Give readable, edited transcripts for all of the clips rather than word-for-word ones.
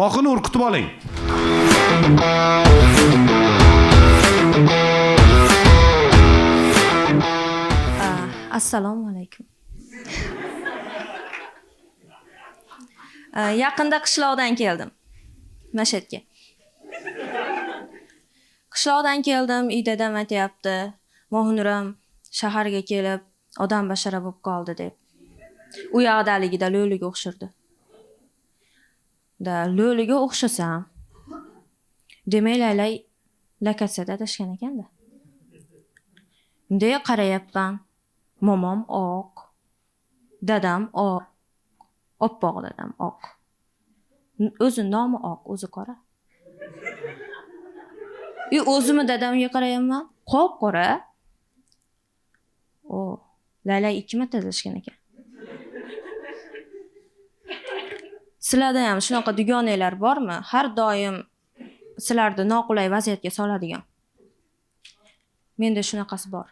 Mohinur kutib oling. Assalomu alaykum. Yaqinda qishloqdan keldim. Mashhadga. Qishloqdan keldim, uyda dam aytyapti. Mohinuram shaharga kelib, odam bashara bo'lib qoldi deb. U yoqdaligida lo'liga o'xshirdi. Da lo'liga o'xshasam, demak laylay lakatsiyada adashgan ekanda. Bunday qarayapman. Momom oq, dadam oq, oppoq dadam oq. O'zi nomi oq, o'zi qora. O'zimni dadamga qarayapman, qop-qora. Laylay 2 marta adashgan ekan. Sizlarda ham shunaqa dugonanglar bormi? Har doim sizlarni noqulay vaziyatga soladigan. Menda shunaqasi bor.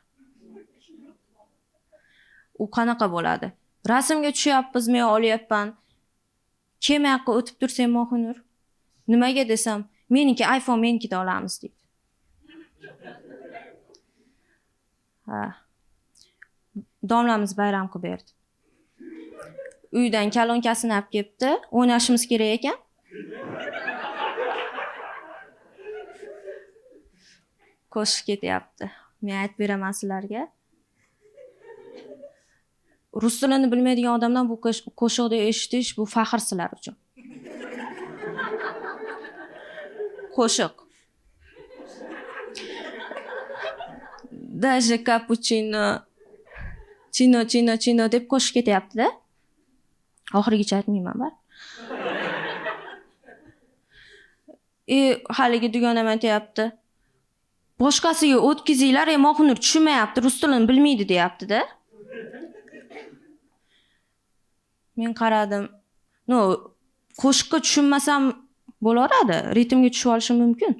U qanaqa bo'ladi? Rasmga tushyapmiz, men olyapman. Kema yoqqa o'tib tursang Mohinur, nimaga desam, meniki iPhone menikida olamiz deydi. Domlamiz bayram qilib berdi. Uydan kalonkasini olib kelibdi, o'ynashimiz kerak ekan. Qo'shib ketyapti. Men aytib beraman sizlarga. Rus tilini bilmaydigan odamdan bu qo'shiqni eshitish bu faxr sizlar uchun. Qo'shiq. Даже cappuccino, chino deb qo'shib ketyapti-da. Oxirigacha aytmayman bar. Haligi dugonam aytayapti. Boshqasiga o'tkazinglar, Mohinur tushunmayapti, rus tilini bilmaydi deyapti-da. Men qaradim. Qo'shiqqa tushunmasam bo'laveradi, ritmga tushib olishim mumkin.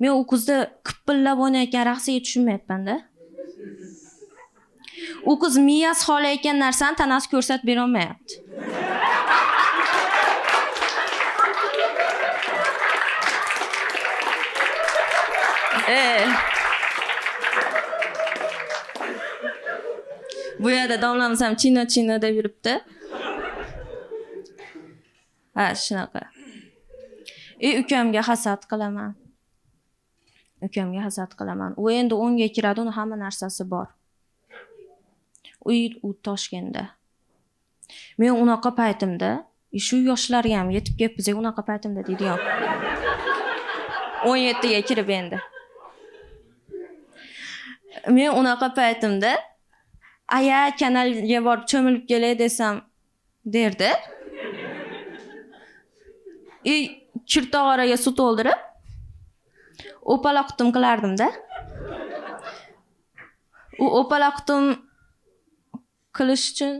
Men u qizni qipillab o'ynayotgan raqsiga tushunmayapman-da. U qiz miyasi xohlayotgan narsani tanasi ko'rsatib bera olmayapti. Bu yerda domlamiz ham chino deb yuribdi. Shunaqa. Ukamga hasad qilaman. U endi 10ga kiradi, uni hamma narsasi bor. U Toshkentda. Men unaqa paytimda, shu yoshlarga ham yetib kelibmiz, unaqa paytimda deydigan. 17 ga kirib endi. Men unaqa paytimda aya kanalga borib cho'milib kelay desam derdi. Chirtog'araga suv to'ldirib o'paloqtim qilardim-da. U o'paloqtim qilish uchun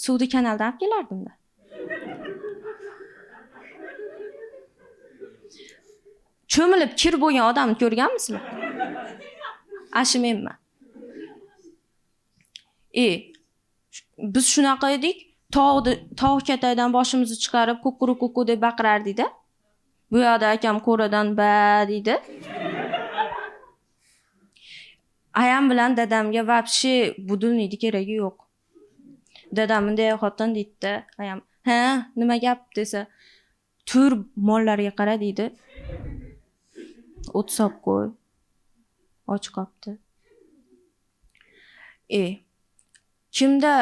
suvni kanaldan olib kelardim-da. Cho'milib kir bo'lgan odamni ko'rganmisizlar? Ashi menman. Biz shunaqa edik, tog' katagidan boshimizni chiqarib kuku deb baqirardik-da. Bu yoqda akam qo'radan ba deydi. Ayam bilan dadamga vobshe budilniydi keragi yo'q. Dadam bunday xotin deydi-da, ayam, "Ha, nima gap?" desa, "Tur mollarga qara" deydi. O't solib qo'y. Och qopti. Kimda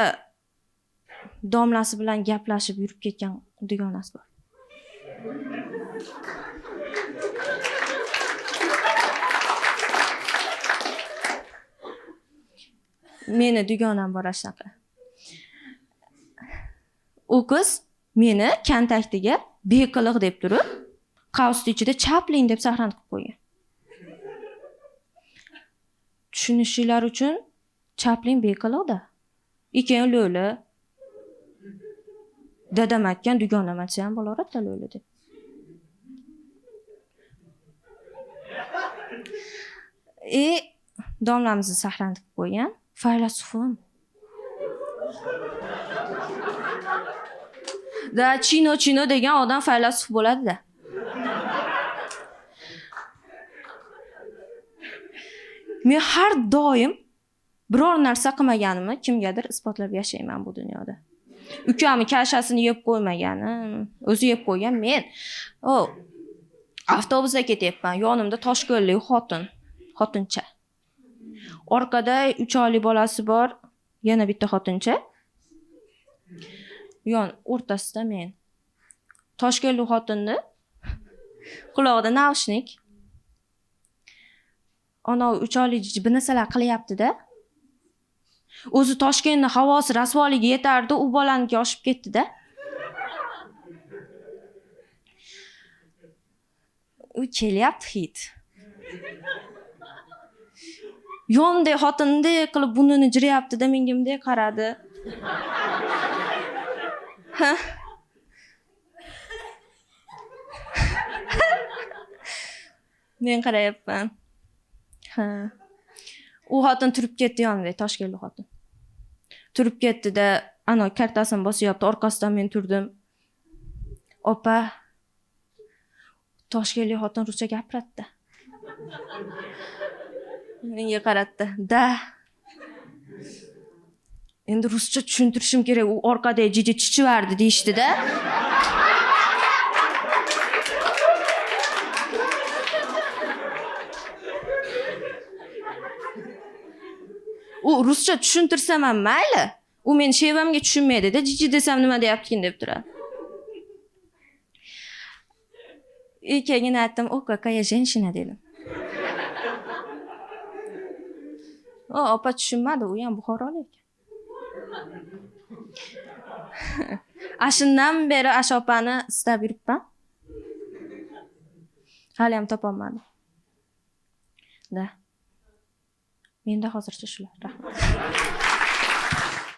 domlasi bilan gaplashib yurib ketgan dugonasi bor? Meni dugonam bor shunaqa. U qiz meni kontaktiga beqiliq deb turib, qavsni ichida Chaplin deb sahran qilib qo'ygan. Tushunishinglar uchun Chaplin beqiliqda. Ekan lo'li. Dadam aytgan, dugonam aytsa ham bo'laveradi lo'li deb. Domlamizni sahran qilib qo'ygan. Faylasufim. Da chino degan odam faylasuf bo'ladi-da. Men har doim biror narsa qilmaganimni kimgadir isbotlab yashayman bu dunyoda. Ukamni kashasini yeb qo'ymaganim, o'zi yeb qo'ygan men. Avtobusda ketyapman, yonimda toshko'llik xotincha. Orqada 3 oylik bolasi bor, yana bitta xotincha. Yon o'rtasida men. Toshko'llik xotinni quloqida naushnik. Ana 3 oylik bir narsalar qilyapti-da. O'zi Toshkentning havosi rasvoligiga yetardi, u bolaniki oshib ketdi-da. U kelyapti hit. Yonimda xotinday qilib burnini jirayapti-da, menga bunday qaradi. Men qarayapman. U xotin turib ketdi yonimda, Toshkentlik xotin. Turib ketdi-da, ana kartasini bosyapti, orqasidan men turdim. Opa, Toshkentlik xotin ruscha gapiradi-da. Menga qaratdi. Da. Endi ruscha tushuntirishim kerak. U orqada jiji chichivardi deyishdi-da. U ruscha tushuntirsam ham mayli. U men shevamga tushunmaydi-da, jiji desam nima deyaptikin deb turadi. Keyin aytdim, "O, какая женщина" dedim. Opa tushunmadi, u ham Buxorolik. Ashundan beri Ashopani istab yuribman. Hali ham topolmadim. Da. Menda hozircha shular. Rahmat.